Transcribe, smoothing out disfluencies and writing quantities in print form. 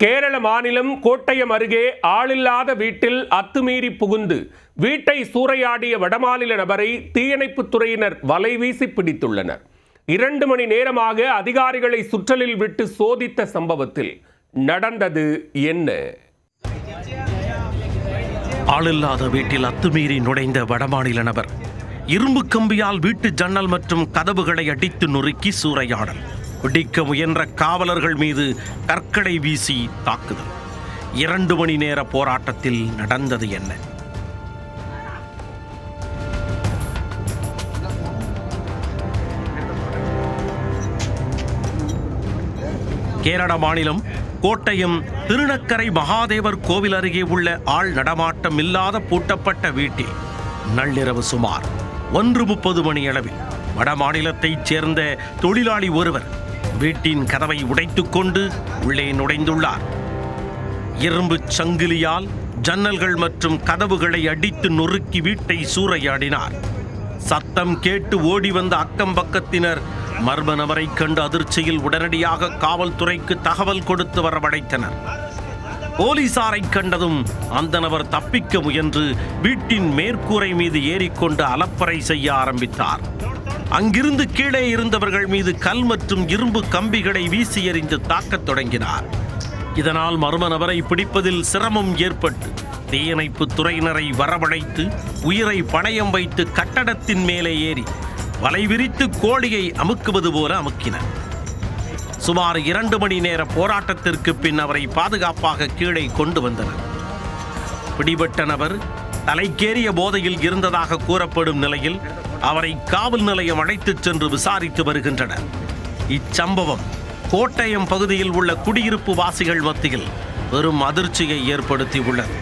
கேரள மாநிலம் கோட்டயம் அருகே ஆளில்லாத வீட்டில் அத்துமீறி புகுந்து வீட்டை சூறையாடிய வடமாநில நபரை தீயணைப்புத் துறையினர் வலைவீசி பிடித்துள்ளனர். 2 மணி நேரமாக அதிகாரிகளை சுற்றலில் விட்டு சோதித்த சம்பவத்தில் நடந்தது என்ன? ஆளில்லாத வீட்டில் அத்துமீறி நுழைந்த வடமாநில நபர் இரும்பு கம்பியால் வீட்டு ஜன்னல் மற்றும் கதவுகளை அடித்து நொறுக்கி சூறையாடல். பிடிக்க முயன்ற காவலர்கள் மீது கற்களை வீசி தாக்குதல். 2 மணி நேர போராட்டத்தில் நடந்தது என்ன? கேரள மாநிலம் கோட்டயம் திருநக்கரை மகாதேவர் கோவில் அருகே உள்ள ஆள் நடமாட்டம் இல்லாத பூட்டப்பட்ட வீட்டில் நள்ளிரவு சுமார் 1:30 மணியளவில் வடமாநிலத்தைச் சேர்ந்த தொழிலாளி ஒருவர் வீட்டின் கதவை உடைத்துக் கொண்டு உள்ளே நுழைந்துள்ளார். இரும்பு சங்கிலியால் ஜன்னல்கள் மற்றும் கதவுகளை அடித்து நொறுக்கி வீட்டை சூறையாடினார். சத்தம் கேட்டு ஓடி வந்த அக்கம் பக்கத்தினர் மர்ம நபரை கண்டு அதிர்ச்சியில் உடனடியாக காவல்துறைக்கு தகவல் கொடுத்து வரவழைத்தனர். போலீசாரை கண்டதும் அந்த நபர் தப்பிக்க முயன்று வீட்டின் மேற்கூரை மீது ஏறிக்கொண்டு அலப்பறை செய்ய ஆரம்பித்தார். அங்கிருந்து கீழே இருந்தவர்கள் மீது கல் மற்றும் இரும்பு கம்பிகளை வீசி எறிந்து தாக்கத் தொடங்கினார். இதனால் மர்ம நபரை பிடிப்பதில் சிரமம் ஏற்பட்டு தீயணைப்பு துறையினரை வரவழைத்து உயிரை பணயம் வைத்து கட்டடத்தின் மேலே ஏறி வலை விரித்து கோழியை அமுக்குவது போல அமுக்கினர். சுமார் 2 மணி நேர போராட்டத்திற்கு பின் அவரை பாதுகாப்பாக கீழே கொண்டு வந்தனர். பிடிபட்ட நபர் தலைக்கேறிய போதையில் இருந்ததாக கூறப்படும் நிலையில் அவரை காவல் நிலையம் அழைத்துச் சென்று விசாரித்து வருகின்றனர். இச்சம்பவம் கோட்டயம் பகுதியில் உள்ள குடியிருப்பு வாசிகள் மத்தியில் பெரும் அதிர்ச்சியை ஏற்படுத்தி உள்ளது.